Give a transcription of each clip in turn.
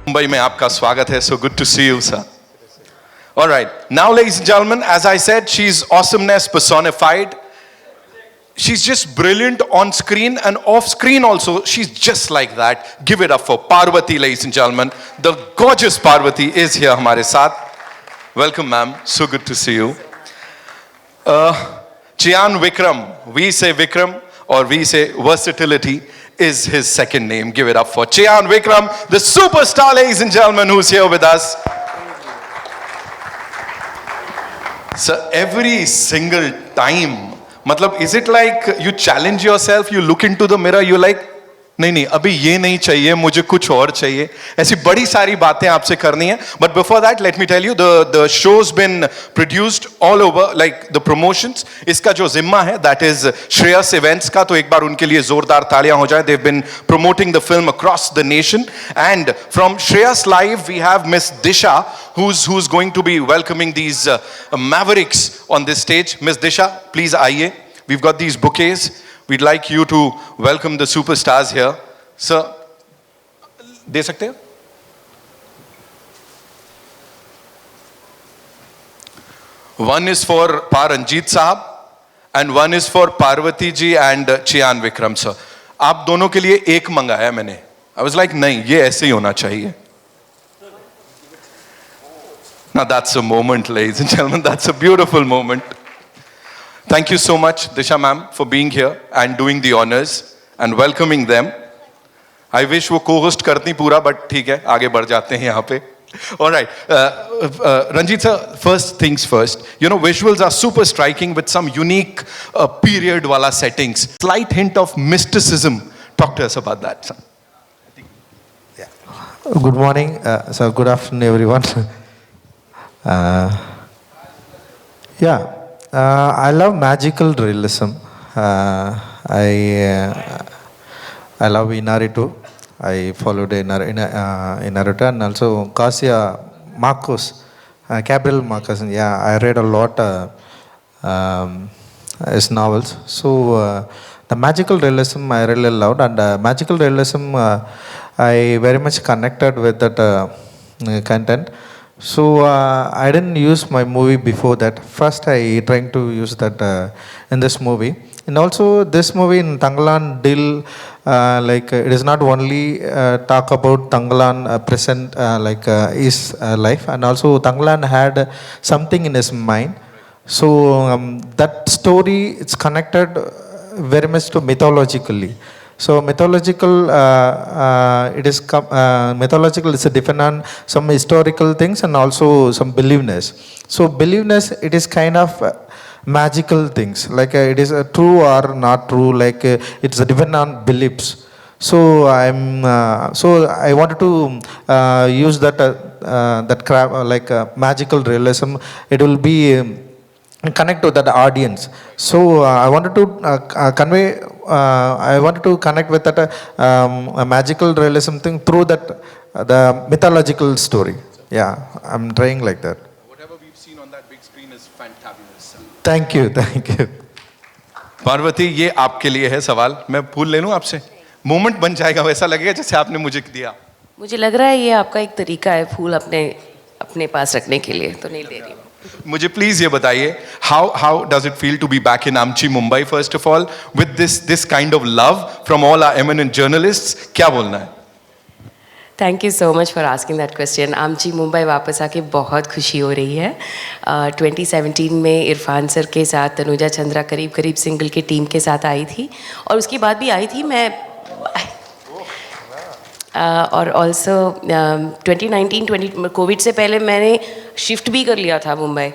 मुंबई में आपका स्वागत है. So good to see you, sir. All right. Now, ladies and gentlemen, as I said, she's awesomeness personified. She's just brilliant on screen and off screen also. She's just like that. Give it up for Parvati, ladies and gentlemen. The gorgeous Parvati is here हमारे साथ. Welcome, ma'am. So good to see you. Chyan Vikram. We say Vikram or we say versatility is his second name. Give it up for Chyan Vikram, the superstar, ladies and gentlemen, who's here with us. So every single time, मतलब is it like you challenge yourself, you look into the mirror, you like नहीं अभी ये नहीं चाहिए, मुझे कुछ और चाहिए. ऐसी बड़ी सारी बातें आपसे करनी है. But before that, let me tell you, the show's been produced all over, like the promotions. इसका जो जिम्मा है, that is Shreyas Events का, तो एक बार उनके लिए जोरदार तालियां हो जाएं. They've been promoting the film across the nation. And from Shreyas Live, we have Miss Disha, who's going to be welcoming these mavericks on this stage. Miss Disha, please आइए. We've got these bouquets. We'd like you to welcome the superstars here. Sir, दे सकते हैं? One is for Paranjit Sahab and one is for Parvati ji and Chyan Vikram sir. आप दोनों के लिए एक मंगाया मैंने. I was like, नहीं, ये ऐसे ही होना चाहिए. Now that's a moment, ladies and gentlemen. That's a beautiful moment. Thank you so much, Disha ma'am, for being here and doing the honors and welcoming them. I wish वो co-host करती पूरा, but ठीक है, आगे बढ़ जाते हैं यहाँ पे. All right, Ranjit sir, first things first. You know, visuals are super striking with some unique period wala settings. Slight hint of mysticism. Talk to us about that, sir. Yeah. Good morning, so good afternoon, everyone. I love magical realism. I love Inaritu. I followed Inaritu and also Garcia Marcos, Gabriel Marcos. Yeah, I read a lot his novels. So the magical realism I really loved, and magical realism I very much connected with that content. So I didn't use my movie before that. First I trying to use that in this movie. And also this movie in Tangalan Dil, it is not only talk about Tangalan present his life, and also Tangalan had something in his mind. So that story, it's connected very much to mythologically. So mythological, mythological is a different on some historical things and also some beliefness. So beliefness, it is kind of magical things, like it is true or not true, like it's a different on beliefs. So I wanted to use that magical realism. It will be connect to that audience. So I wanted to convey. I wanted to connect with that a magical realism thing through that the mythological story. Yeah, I'm trying like that. Whatever we've seen on that big screen is fantabulous. Thank you, thank you. Parvati, ये आपके लिए है सवाल. मैं फूल ले लूं आपसे? Moment बन जाएगा, वैसा लगेगा जैसे आपने मुझे दिया. मुझे लग रहा है ये आपका एक तरीका है फूल अपने पास रखने के लिए, तो नहीं ले रही हूँ. मुझे प्लीज ये बताइए, how does it feel to be back in Amchi, Mumbai, first of all, with this kind of love from all our eminent journalists? क्या बोलना है? Thank you so much for asking that question. आमची मुंबई वापस आके बहुत खुशी हो रही है. 2017 में इरफान सर के साथ तनुजा चंद्रा करीब सिंगल की टीम के साथ आई थी, और उसके बाद भी आई थी मैं. और ऑल्सो 2019 कोविड से पहले मैंने शिफ्ट भी कर लिया था मुंबई.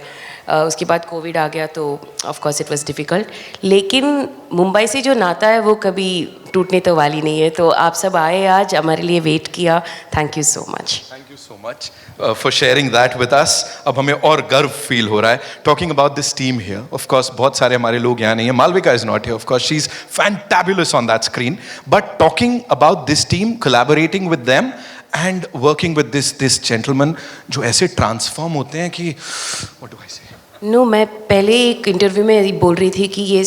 उसके बाद कोविड आ गया तो of course it was difficult, लेकिन मुंबई से जो नाता है वो कभी टूटने तो वाली नहीं है. तो आप सब आए आज, हमारे लिए वेट किया. Thank you so much. Thank you so much for sharing that with us. अब हमें और गर्व फील हो रहा है talking about this team here. Of course बहुत सारे हमारे लोग यहाँ नहीं है. Malavika is not here, of course she is fantabulous on that screen. But talking about this team, collaborating with them and working with this gentleman जो ऐसे transform होते हैं कि what do I say? मैं पहले एक इंटरव्यू में बोल रही थी कि ये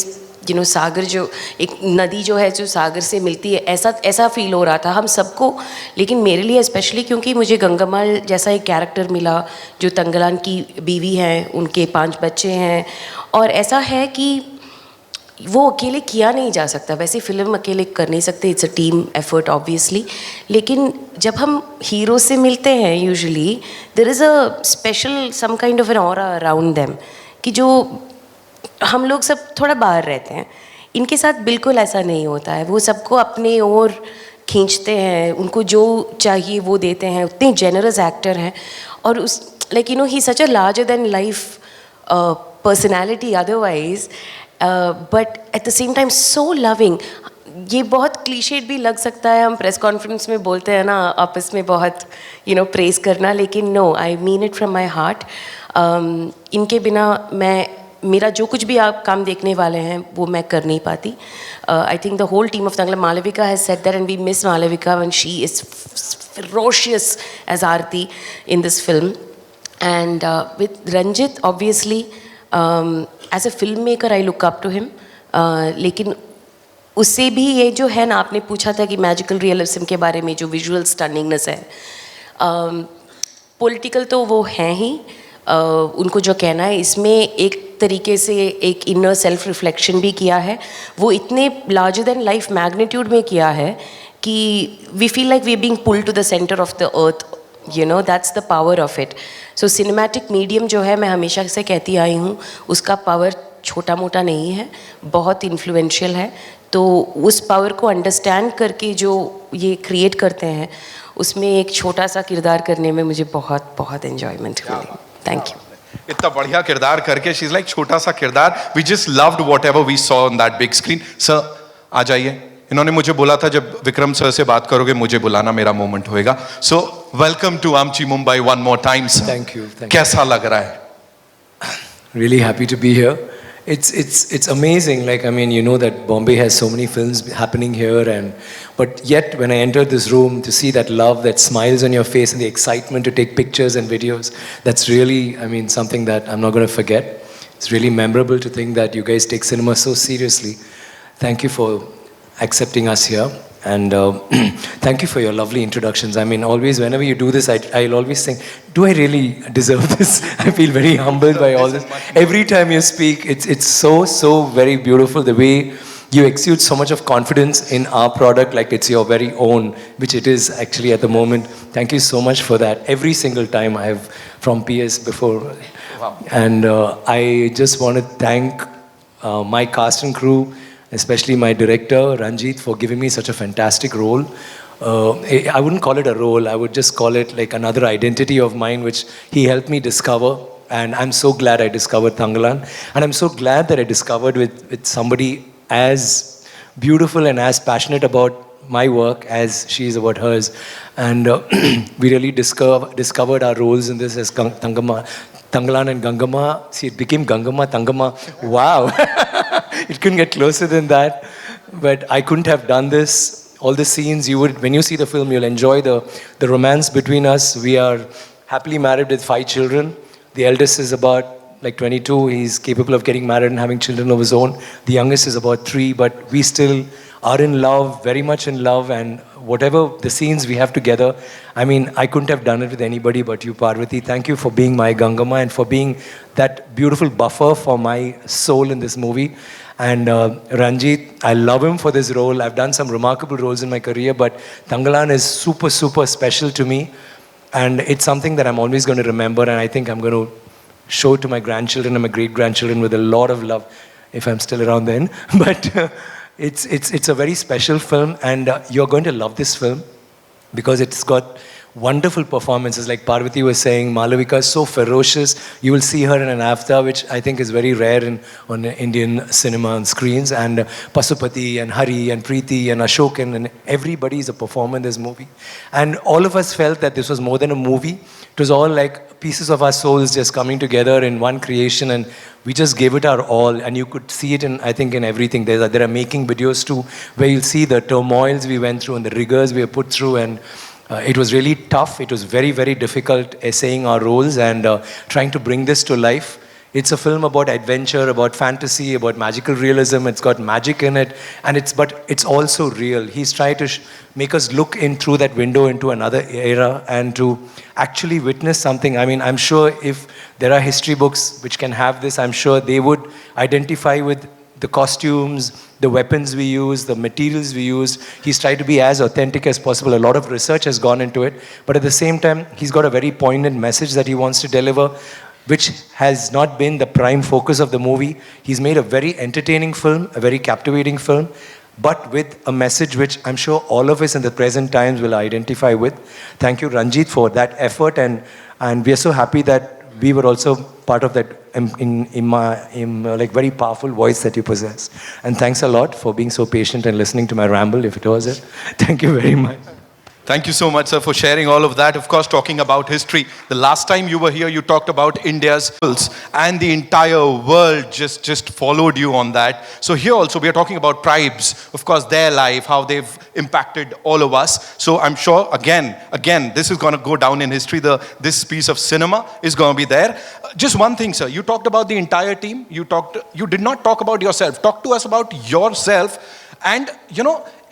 सागर जो एक नदी जो है जो सागर से मिलती है, ऐसा ऐसा फील हो रहा था हम सबको। लेकिन मेरे लिए स्पेशली क्योंकि मुझे गंगामाल जैसा एक कैरेक्टर मिला जो तंगलान की बीवी हैं, उनके 5 बच्चे हैं, और ऐसा है कि वो अकेले किया नहीं जा सकता। वैसे फिल्म अकेले कर नहीं सकते, it's a team effort obviously. लेकिन जब हम हीरो से मिलते हैं usually there is a special some kind of an aura around them, कि जो हम लोग सब थोड़ा बाहर रहते हैं। इनके साथ बिल्कुल ऐसा नहीं होता है, वो सबको अपने ओर खींचते हैं, उनको जो चाहिए वो देते हैं, उतने जेनरस एक्टर हैं। और उस like he such a larger than life personality otherwise, but at the same time so loving. ये बहुत क्लीशेड भी लग सकता है, हम प्रेस कॉन्फ्रेंस में बोलते हैं ना आपस में बहुत प्रेस करना, लेकिन no, I mean it from my heart. इनके बिना मेरा जो कुछ भी आप काम देखने वाले हैं वो मैं कर नहीं पाती। I think the whole team of Tangla, Malavika has said that, and we miss Malavika when she is ferocious as Aarti in this film. And with Ranjit, obviously, as a filmmaker, I look up to him. लेकिन उससे भी ये जो है ना, आपने पूछा था कि मैजिकल रियलिज्म के बारे में, जो विजुअल स्टनिंगनेस है, पॉलिटिकल तो वो हैं ही। उनको जो कहना है, इसमें एक तरीके से एक इनर सेल्फ रिफ्लेक्शन भी किया है। वो इतने लार्जर देन लाइफ मैग्नीट्यूड में किया है कि we feel like we are being pulled to the centre of the earth, that's the power of it. So cinematic medium जो है, मैं हमेशा से कहती आई हूँ, उसका पावर छोटा मोटा नहीं है, बहुत इन्फ्लुएंशियल है। तो उस पावर को अंडरस्टैंड करके जो ये क्रिएट करते हैं, उसमें एक छोटा सा किरदार करने में मुझे बहुत बहुत एन्जॉयमेंट मिली। Thank you. इतना बढ़िया किरदार करके, शी इज लाइक छोटा सा किरदार, we just loved whatever we saw on that big screen. Sir आ जाइए। इन्होंने मुझे बोला था जब विक्रम सर से बात करोगे मुझे बुलाना, मेरा मोमेंट होएगा। सो वेलकम टू आमची Mumbai one more time sir. Thank you. कैसा लग रहा है? Really happy to be here. It's amazing. Like, I mean, you know that Bombay has so many films happening here, but yet when I entered this room to see that love, that smiles on your face, and the excitement to take pictures and videos, that's really, I mean, something that I'm not going to forget. It's really memorable to think that you guys take cinema so seriously. Thank you for accepting us here, and thank you for your lovely introductions. I mean, always whenever you do this, I'll always think, do I really deserve this? I feel very humbled by all this. Every time you speak, it's so very beautiful, the way you exude so much of confidence in our product, like it's your very own, which it is actually at the moment. Thank you so much for that. Every single time I have from PS before. Wow. And I just want to thank my cast and crew, especially my director, Ranjit, for giving me such a fantastic role. I wouldn't call it a role, I would just call it like another identity of mine, which he helped me discover. And I'm so glad I discovered Tanglan. And I'm so glad that I discovered with somebody as beautiful and as passionate about my work as she is about hers. And we really discovered our roles in this as Tanglan and Gangama. See, it became Gangama, Tangama. Wow. It couldn't get closer than that. But I couldn't have done this. All the scenes, when you see the film, you'll enjoy the romance between us. We are happily married with 5 children. The eldest is about like 22. He's capable of getting married and having children of his own. The youngest is about 3, but we still are in love, very much in love. And whatever the scenes we have together, I mean, I couldn't have done it with anybody but you, Parvati. Thank you for being my Gangama and for being that beautiful buffer for my soul in this movie. And Ranjit, I love him for this role. I've done some remarkable roles in my career, but Tanglan is super special to me. And it's something that I'm always going to remember, and I think I'm going to show it to my grandchildren and my great-grandchildren with a lot of love, if I'm still around then. But it's a very special film, and you're going to love this film because it's got wonderful performances. Like Parvati was saying, Malavika is so ferocious. You will see her in an avatar, which I think is very rare on Indian cinema on screens. And Pasupati and Hari and Preeti and Ashokan and everybody is a performer in this movie. And all of us felt that this was more than a movie. It was all like pieces of our souls just coming together in one creation, and we just gave it our all. And you could see it I think in everything. There are making videos too, where you'll see the turmoils we went through and the rigors we have put through. And it was really tough. It was very difficult essaying our roles and trying to bring this to life It's a film about adventure, about fantasy, about magical realism. It's got magic in it, and but it's also real. He's trying to make us look in through that window into another era and to actually witness something. I mean, I'm sure if there are history books which can have this, I'm sure they would identify with the costumes, the weapons we use, the materials we use. He's tried to be as authentic as possible. A lot of research has gone into it, but at the same time, he's got a very poignant message that he wants to deliver, which has not been the prime focus of the movie. He's made a very entertaining film, a very captivating film, but with a message which I'm sure all of us in the present times will identify with. Thank you, Ranjit, for that effort, and we are so happy that we were also part of that like very powerful voice that you possess. And thanks a lot for being so patient and listening to my ramble, if it was it. Thank you very much. Thank you so much, sir, for sharing all of that. Of course, talking about history. The last time you were here, you talked about India's pulse, and the entire world just followed you on that. So here also, we are talking about tribes, of course, their life, how they've impacted all of us. So I'm sure, again, this is going to go down in history. This piece of cinema is going to be there. Just one thing, sir. You talked about the entire team. You did not talk about yourself. Talk to us about yourself. And,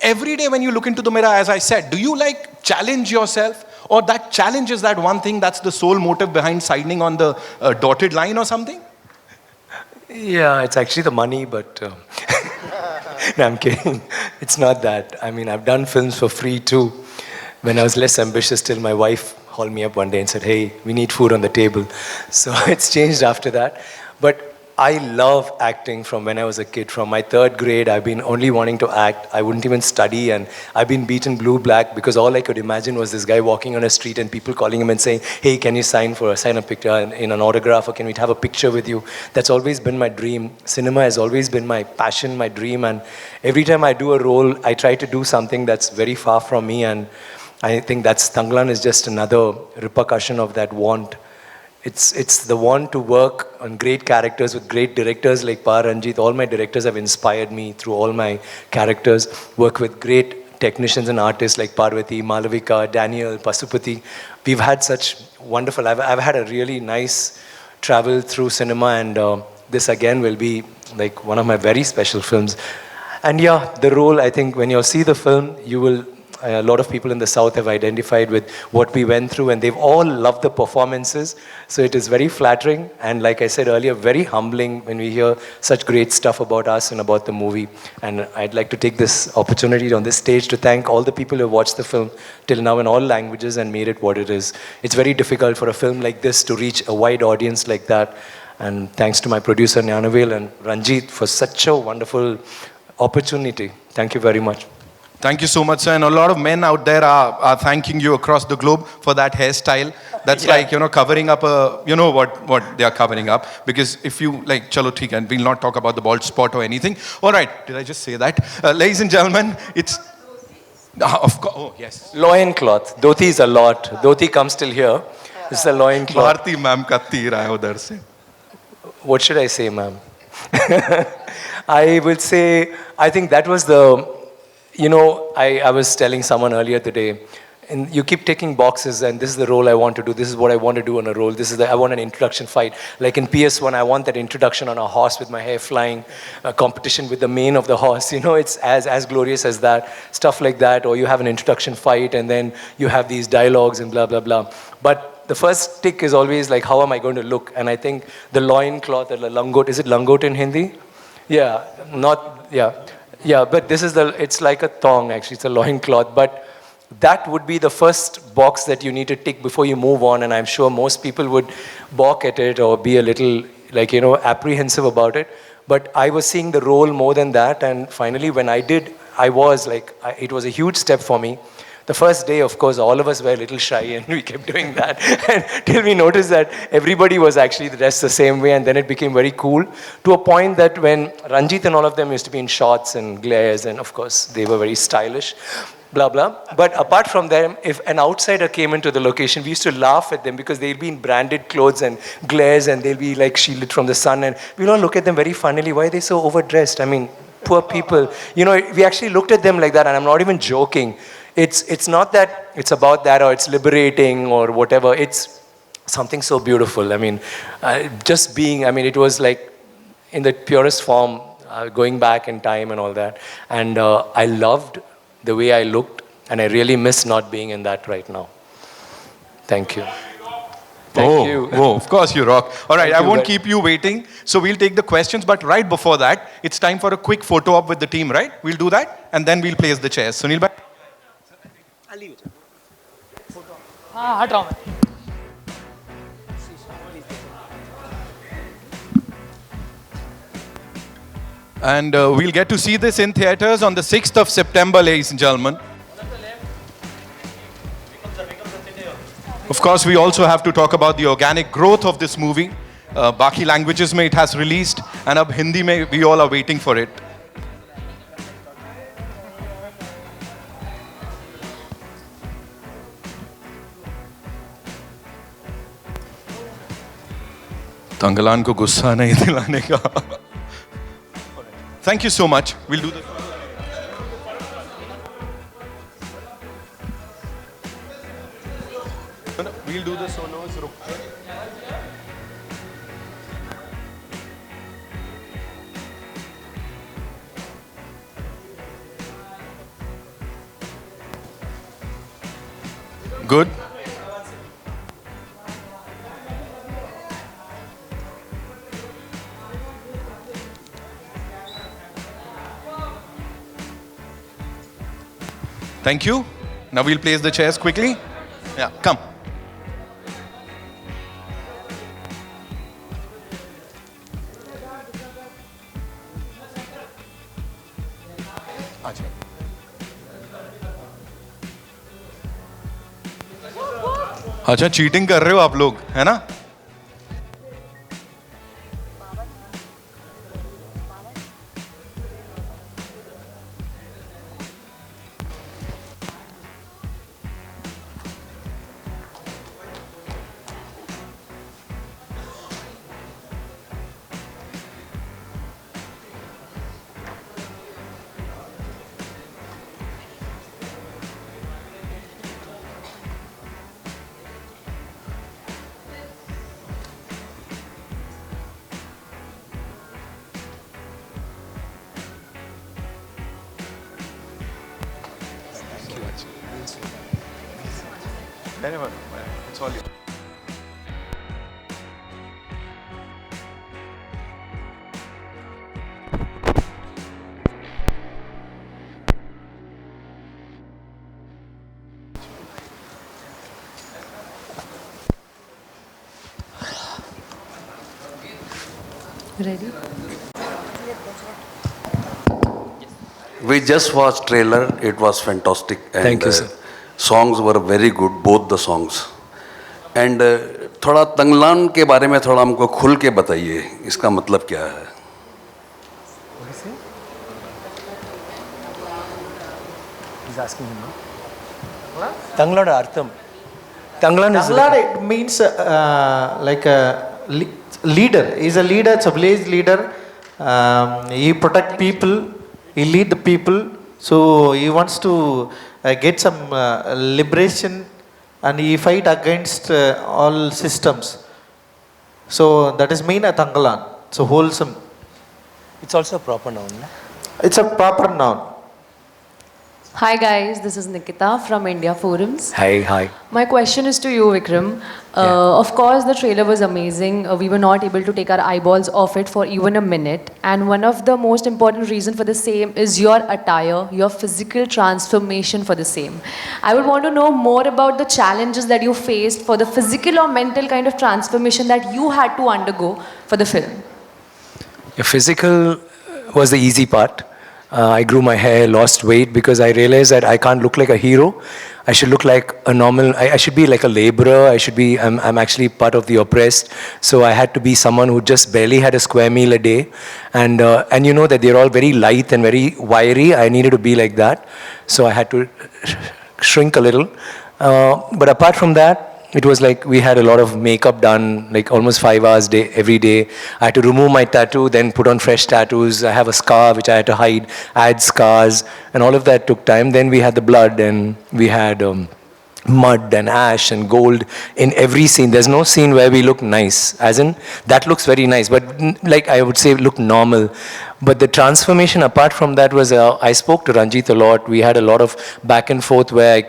every day when you look into the mirror, as I said, do you like challenge yourself? Or that challenge is that one thing that's the sole motive behind signing on the dotted line or something? Yeah, it's actually the money, but no, I'm kidding. It's not that. I mean, I've done films for free too. When I was less ambitious, till my wife called me up one day and said, hey, we need food on the table. So it's changed after that. But I love acting from when I was a kid. From my 3rd grade, I've been only wanting to act. I wouldn't even study, and I've been beaten blue, black, because all I could imagine was this guy walking on a street and people calling him and saying, hey, can you sign a picture in an autograph, or can we have a picture with you? That's always been my dream. Cinema has always been my passion, my dream, and every time I do a role, I try to do something that's very far from me, and I think Tanglan is just another repercussion of that want. It's the want to work on great characters with great directors like Pa Ranjit. All my directors have inspired me through all my characters. Work with great technicians and artists like Parvati, Malavika, Daniel, Pasupati. We've had such wonderful... I've had a really nice travel through cinema, and this again will be like one of my very special films. And yeah, the role, I think when you'll see the film, you will... A lot of people in the South have identified with what we went through, and they've all loved the performances. So it is very flattering, and like I said earlier, very humbling when we hear such great stuff about us and about the movie. And I'd like to take this opportunity on this stage to thank all the people who have watched the film till now in all languages and made it what it is. It's very difficult for a film like this to reach a wide audience like that. And thanks to my producer, Nyanavel, and Ranjit for such a wonderful opportunity. Thank you very much. Thank you so much, sir. And a lot of men out there are thanking you across the globe for that hairstyle. That's like, covering up what they are covering up. Because if you, like, chalo theek hai, we'll not talk about the bald spot or anything. All right, did I just say that? Ladies and gentlemen, it's... of course, oh, yes. Loin cloth. Dhoti is a lot. Dhoti comes till here. This is a loin cloth. Bharti ma'am ka teer aaya udhar se. What should I say, ma'am? I would say, I think that was the... I was telling someone earlier today, and you keep ticking boxes, and this is the role I want to do, this is what I want to do on a role, I want an introduction fight. Like in PS1, I want that introduction on a horse with my hair flying, a competition with the mane of the horse, it's as glorious as that, stuff like that, or you have an introduction fight, and then you have these dialogues and blah, blah, blah. But the first tick is always like, how am I going to look? And I think the loin cloth, or the langot, is it langot in Hindi? Yeah, Yeah, but it's like a thong actually, it's a loin cloth. But that would be the first box that you need to tick before you move on, and I'm sure most people would balk at it or be a little, apprehensive about it. But I was seeing the role more than that, and finally when I did, it was a huge step for me. The first day, of course, all of us were a little shy and we kept doing that until we noticed that everybody was actually dressed the same way, and then it became very cool to a point that when Ranjit and all of them used to be in shorts and glares, and of course they were very stylish, blah, blah. But apart from them, if an outsider came into the location, we used to laugh at them because they'd be in branded clothes and glares, and they'll be like shielded from the sun, and we'll all look at them very funnily. Why are they so overdressed? I mean, poor people. We actually looked at them like that, and I'm not even joking. It's not that it's about that or it's liberating or whatever. It's something so beautiful. I mean, just being, I mean, it was like in the purest form, going back in time and all that. And I loved the way I looked, and I really miss not being in that right now. Thank you. Thank you. Oh, of course you rock. All right, Thank I you, won't guys. keep you waiting. So we'll take the questions, but right before that, it's time for a quick photo op with the team, right? We'll do that, and then we'll place the chairs. Sunil bhai? हाँ हट रहा हूँ मैं And we'll get to see this in theaters on the 6th of September, ladies and gentlemen. Of course, we also have to talk about the organic growth of this movie. Baki languages mein it has released, and ab Hindi mein we all are waiting for it. तंगलान को गुस्सा नहीं दिलाने का. Thank you so much. We'll do the. No, we'll do the solos. Good. Thank you. Now we'll place the chairs quickly. Yeah, come. अच्छा cheating कर रहे हो आप लोग है ना It's all you. Ready? We just watched trailer. It was fantastic. And Thank you, sir. Songs were very good, both the songs. And थोड़ा तंगलान के बारे में थोड़ा हमको खुल के बताइए. इसका मतलब क्या है? He's asking him. Tanglan Artham. Tanglan is. Tanglan, it means like a leader. He's a leader, it's a village leader. He protect people, he lead the people. So he wants to get some liberation, and he fight against all systems. So that is mean a Tanglan. So wholesome. It's also a proper noun. No? It's a proper noun. Hi guys, this is Nikita from India Forums. Hi. My question is to you, Vikram. Of course, the trailer was amazing. We were not able to take our eyeballs off it for even a minute. And one of the most important reasons for the same is your attire, your physical transformation for the same. I would want to know more about the challenges that you faced for the physical or mental kind of transformation that you had to undergo for the film. Your physical was the easy part. I grew my hair, lost weight because I realized that I can't look like a hero. I should look like a normal, I should be like a laborer. I'm actually part of the oppressed. So I had to be someone who just barely had a square meal a day. And you know that they're all very light and very wiry. I needed to be like that. So I had to shrink a little. But apart from that, it was like we had a lot of makeup done, like almost 5 hours every day. I had to remove my tattoo, then put on fresh tattoos. I have a scar which I had to hide, add scars, and all of that took time. Then we had the blood, and we had mud and ash and gold in every scene. There's no scene where we look nice, as in that looks very nice, but like I would say look normal. But the transformation apart from that was I spoke to Ranjit a lot. We had a lot of back and forth where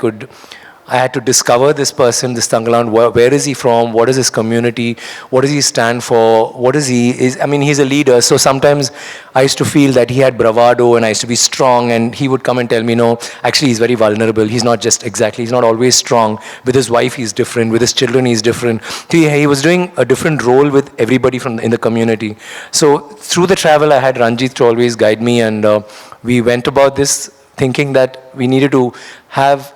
I had to discover this person, this Tangalan. Where is he from? What is his community? What does he stand for? What is he? I mean, he's a leader. So sometimes I used to feel that he had bravado and I used to be strong. And he would come and tell me, no, actually he's very vulnerable. He's not just exactly, he's not always strong. With his wife, he's different. With his children, he's different. He was doing a different role with everybody in the community. So through the travel, I had Ranjit to always guide me. And we went about this thinking that we needed to have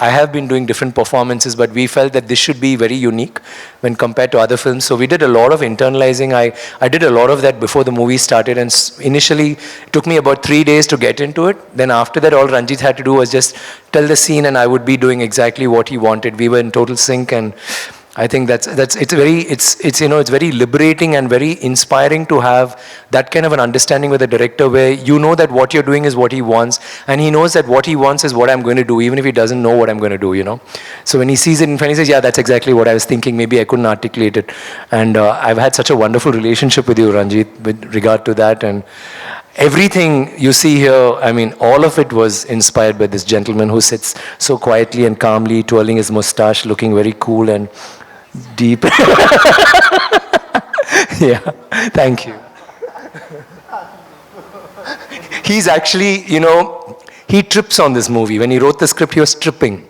I have been doing different performances, but we felt that this should be very unique when compared to other films. So we did a lot of internalizing. I did a lot of that before the movie started, and initially it took me about 3 days to get into it. Then after that, all Ranjit had to do was just tell the scene, and I would be doing exactly what he wanted. We were in total sync, and I think it's very liberating and very inspiring to have that kind of an understanding with a director where you know that what you're doing is what he wants, and he knows that what he wants is what I'm going to do, even if he doesn't know what I'm going to do, you know. So when he sees it in front, he says, yeah, that's exactly what I was thinking. Maybe I couldn't articulate it. And I've had such a wonderful relationship with you, Ranjit, with regard to that. And everything you see here, I mean, all of it was inspired by this gentleman who sits so quietly and calmly, twirling his mustache, looking very cool and deep. Yeah, thank you. He's actually, he trips on this movie. When he wrote the script, he was tripping.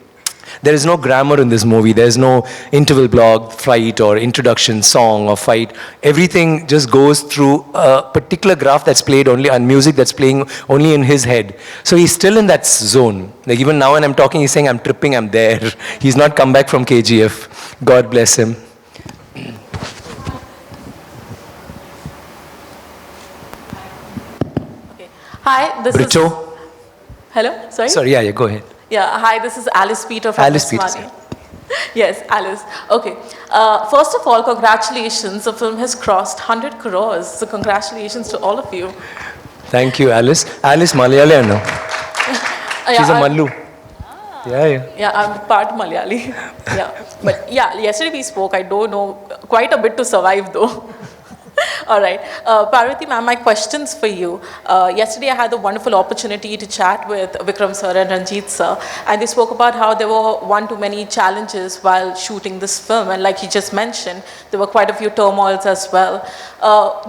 There is no grammar in this movie. There is no interval block, fight, or introduction, song, or fight. Everything just goes through a particular graph that's played only, and music that's playing only in his head. So he's still in that zone. Like even now when I'm talking, he's saying, I'm tripping, I'm there. He's not come back from KGF. God bless him. Hi, this Bricho. is... Hello? Sorry? Sorry, yeah, go ahead. Yeah, hi, this is Alice Peter from Alice Peter, Usmania. Yes, Alice. Okay. First of all, congratulations. The film has crossed 100 crores. So congratulations to all of you. Thank you, Alice. Alice Malayali, no? She's a Mallu. Yeah. Yeah, I'm part Malayali. Yeah. But yeah, yesterday we spoke. I don't know quite a bit to survive though. All right. Parvati ma'am, my questions for you. Yesterday I had the wonderful opportunity to chat with Vikram sir and Ranjit sir, and they spoke about how there were one too many challenges while shooting this film, and like you just mentioned, there were quite a few turmoils as well.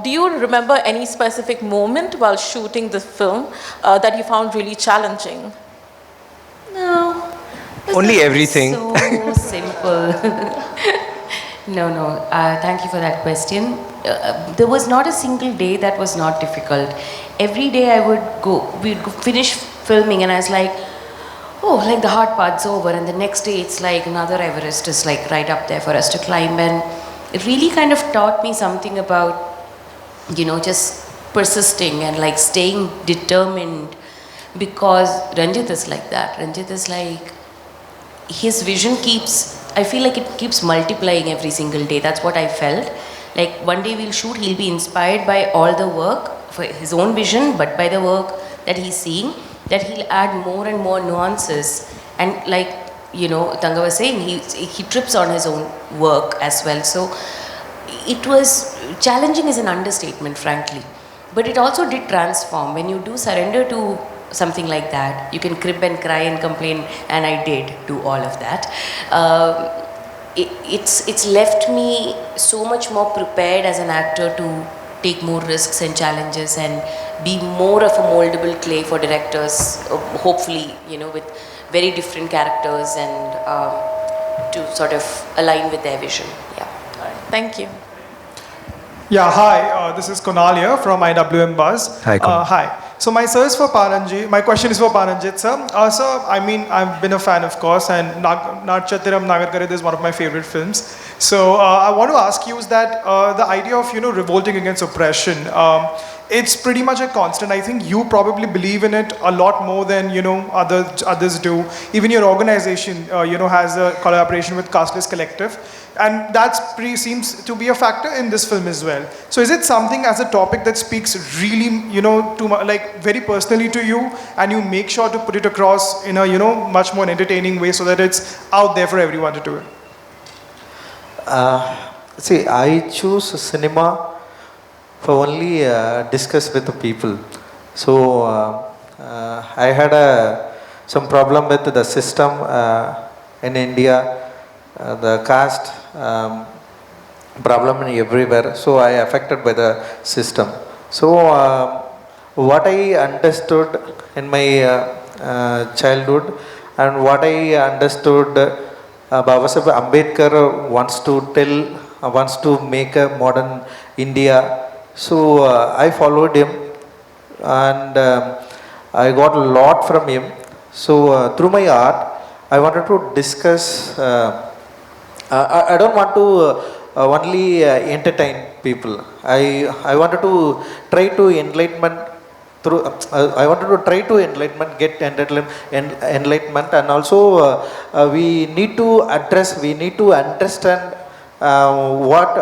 Do you remember any specific moment while shooting the film that you found really challenging? No. Only everything. So simple. No. Thank you for that question. There was not a single day that was not difficult. Every day we'd finish filming and I was like, oh, like the hard part's over, and the next day it's like another Everest is like right up there for us to climb. And it really kind of taught me something about, just persisting and like staying determined, because Ranjit is like that. Ranjit is like, his vision I feel like it keeps multiplying every single day. That's what I felt. Like one day we'll shoot, he'll be inspired by all the work for his own vision, but by the work that he's seeing, that he'll add more and more nuances. And like, Tanga was saying, he trips on his own work as well. So it was challenging is an understatement, frankly. But it also did transform. When you do surrender to something like that, you can crib and cry and complain, and I did do all of that. It's left me so much more prepared as an actor to take more risks and challenges and be more of a moldable clay for directors, hopefully, with very different characters, and to sort of align with their vision. Yeah. All right. Thank you. Yeah, hi, this is Kunal here from IWM Buzz. Hi, Kunal. Hi. So my question is for Paranjit sir. Sir, I mean, I've been a fan, of course, and Natchathiram Nagarkare is one of my favorite films. So I want to ask you is that the idea of, revolting against oppression, it's pretty much a constant. I think you probably believe in it a lot more than, others do. Even your organization, has a collaboration with Casteless Collective. And seems to be a factor in this film as well. So is it something as a topic that speaks really, like very personally to you, and you make sure to put it across in a, much more entertaining way so that it's out there for everyone to do it? See, I choose cinema for only discuss with the people. So I had some problem with the system in India, the caste problem in everywhere. So I affected by the system. So what I understood in my childhood and what I understood, Baba Saheb Ambedkar wants to make a modern India. So I followed him, and I got a lot from him. So through my art, I wanted to discuss. I don't want to only entertain people. I wanted to try to enlightenment through. I wanted to try to get enlightenment, and also we need to address. We need to understand what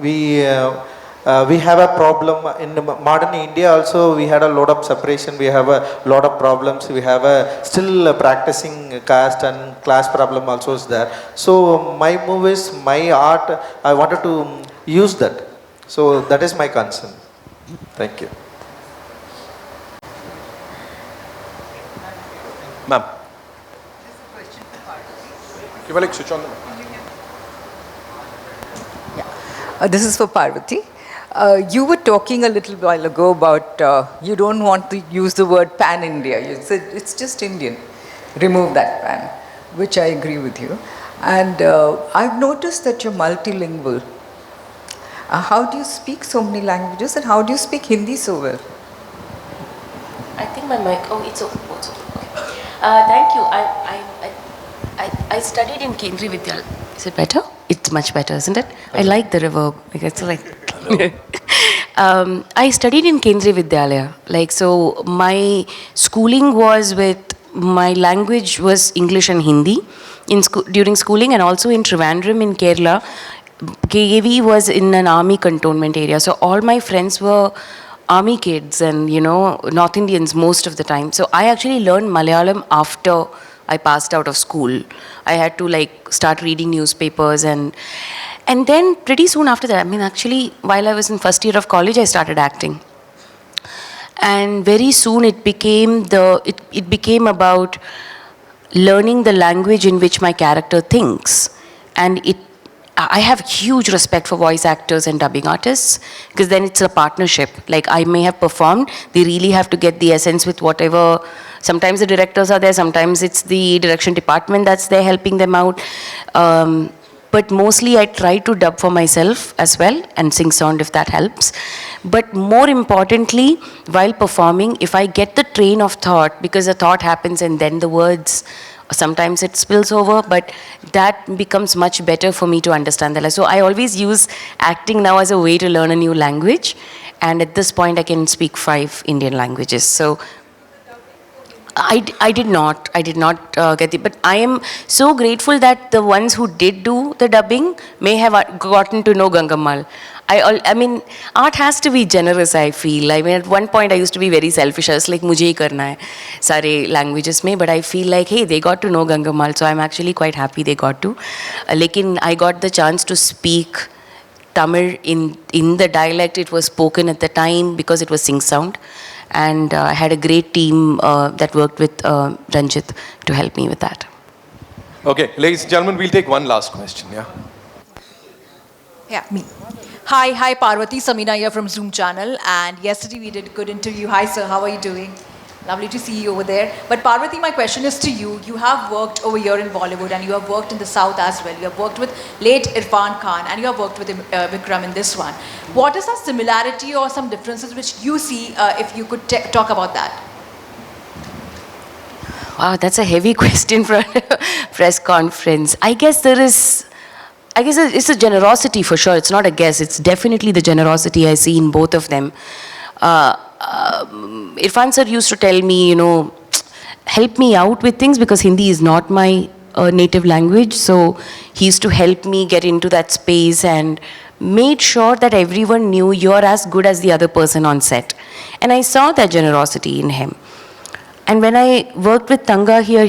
we have a problem in modern India. Also, we had a lot of separation. We have a lot of problems. We have still practicing caste and class problem also is there. So my movies, my art, I wanted to use that. So that is my concern. Thank you. Ma'am. You will switch on the mic. This is for Parvati. You were talking a little while ago about you don't want to use the word pan-India. You said it's just Indian. Remove that pan, which I agree with you. And I've noticed that you're multilingual. How do you speak so many languages, and how do you speak Hindi so well? I think my mic. Oh, it's open. Okay. Thank you. I studied in Kendriya Vidyalaya. Is it better? It's much better, isn't it? I like the reverb. It's like. I studied in Kendriya Vidyalaya. So my schooling was my language was English and Hindi during schooling, and also in Trivandrum in Kerala. KAV was in an army cantonment area. So all my friends were army kids and, North Indians most of the time. So I actually learned Malayalam after I passed out of school. I had to start reading newspapers and then pretty soon after that, actually while I was in first year of college, I started acting. And very soon it became about learning the language in which my character thinks. And I have huge respect for voice actors and dubbing artists, because then it's a partnership. I may have performed, they really have to get the essence with whatever. Sometimes the directors are there, sometimes it's the direction department that's there helping them out. But mostly I try to dub for myself as well and sing sound if that helps. But more importantly, while performing, if I get the train of thought, because the thought happens and then the words, sometimes it spills over, but that becomes much better for me to understand the language. So I always use acting now as a way to learn a new language. And at this point, I can speak 5 Indian languages. So I did not get it, but I am so grateful that the ones who did do the dubbing may have gotten to know Gangammal. I mean, art has to be generous, I feel. At one point I used to be very selfish. I was like, mujhe hi karna hai, sare languages mein. But I feel like, hey, they got to know Gangammal, so I'm actually quite happy they got to. Lekin I got the chance to speak Tamil in the dialect it was spoken at the time, because it was sing sound. And I had a great team that worked with Ranjit to help me with that. Okay, ladies and gentlemen, we'll take one last question, yeah? Yeah, me. Hi, Parvati, Samina here from Zoom channel. And yesterday we did a good interview. Hi, sir, how are you doing? Lovely to see you over there. But Parvati, my question is to you. You have worked over here in Bollywood, and you have worked in the South as well. You have worked with late Irfan Khan, and you have worked with Vikram in this one. What is the similarity or some differences which you see, if you could talk about that? Wow, that's a heavy question for a press conference. I guess it's a generosity for sure. It's not a guess. It's definitely the generosity I see in both of them. Irfan sir used to tell me, help me out with things, because Hindi is not my native language, so he used to help me get into that space and made sure that everyone knew you're as good as the other person on set. And I saw that generosity in him. And when I worked with Tanga here,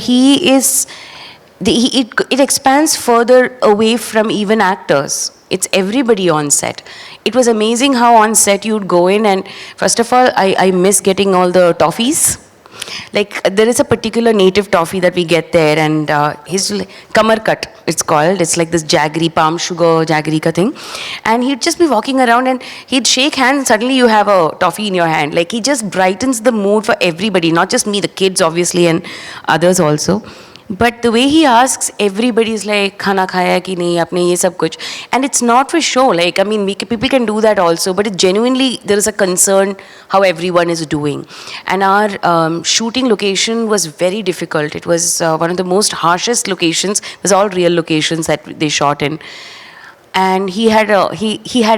it expands further away from even actors. It's everybody on set. It was amazing how on set you'd go in, and first of all, I miss getting all the toffees. Like, there is a particular native toffee that we get there, and his kamar cut, it's called. It's like this jaggery, palm sugar jaggery ka thing. And he'd just be walking around and he'd shake hands, and suddenly you have a toffee in your hand. Like, he just brightens the mood for everybody, not just me, the kids obviously, and others also. But the way he asks, everybody's like, khana khaya ki nahi, apne ye sab kuch. And it's not for show. Like, I mean, people can do that also, but it genuinely, there is a concern how everyone is doing. And our shooting location was very difficult. It was one of the most harshest locations. It was all real locations that they shot in. And he had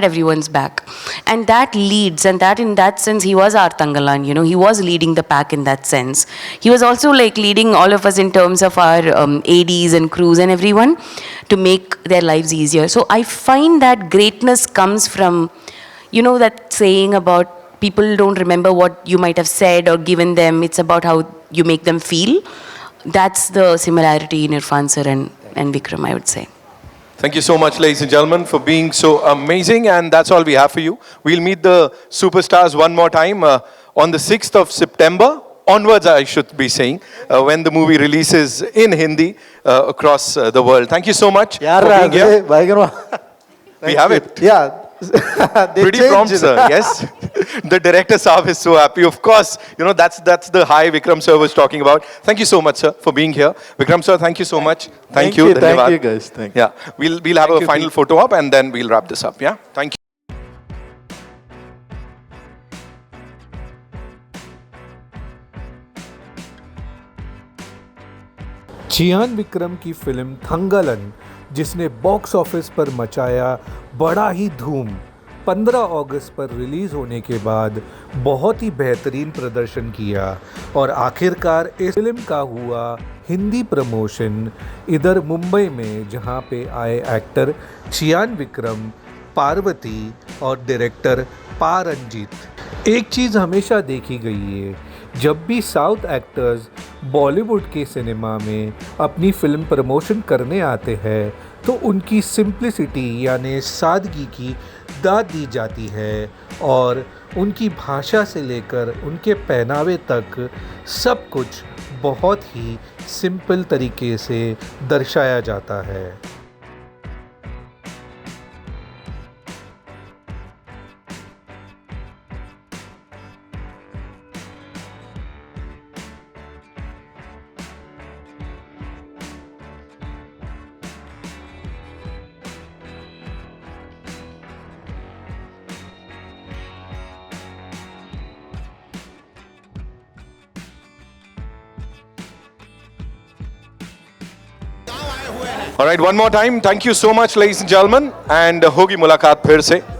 everyone's back, and that leads, and that in that sense he was our Tangalan, you know, he was leading the pack in that sense. He was also like leading all of us in terms of our ADs and crews and everyone to make their lives easier. So I find that greatness comes from, you know, that saying about people don't remember what you might have said or given them, it's about how you make them feel. That's the similarity in Irfan sir and Vikram, I would say. Thank you so much, ladies and gentlemen, for being so amazing, and that's all we have for you. We'll meet the superstars one more time on the 6th of September, onwards I should be saying, when the movie releases in Hindi across the world. Thank you so much for being here. We have it. Yeah. Pretty prompt, sir. Yes. The director Saab is so happy. Of course, you know, that's the high Vikram sir was talking about. Thank you so much, sir, for being here. Vikram sir, thank you so much. Thank you. Thank you, guys. Thank you. Yeah. We'll have a final photo up, and then we'll wrap this up. Yeah. Thank you. Chiyaan Vikram की film थंगलन, जिसने box office पर मचाया बड़ा ही धूम, 15 अगस्त पर release होने के बाद बहुत ही बेहतरीन प्रदर्शन किया और आखिरकार इस फिल्म का हुआ हिंदी प्रमोशन इधर मुंबई में, जहां पे आए एक्टर चियान विक्रम, पार्वती और डायरेक्टर पा रंजीत। एक चीज़ हमेशा देखी गई है, जब भी साउथ एक्टर्स बॉलीवुड के सिनेमा में अपनी फिल्म प्रमोशन करने आते हैं तो उनकी सिंप्लिसिटी यानी सादगी की दाद दी जाती है और उनकी भाषा से लेकर उनके पहनावे तक सब कुछ बहुत ही सिंपल तरीके से दर्शाया जाता है। All right, one more time. Thank you so much, ladies and gentlemen. And होगी मुलाकात फिर से.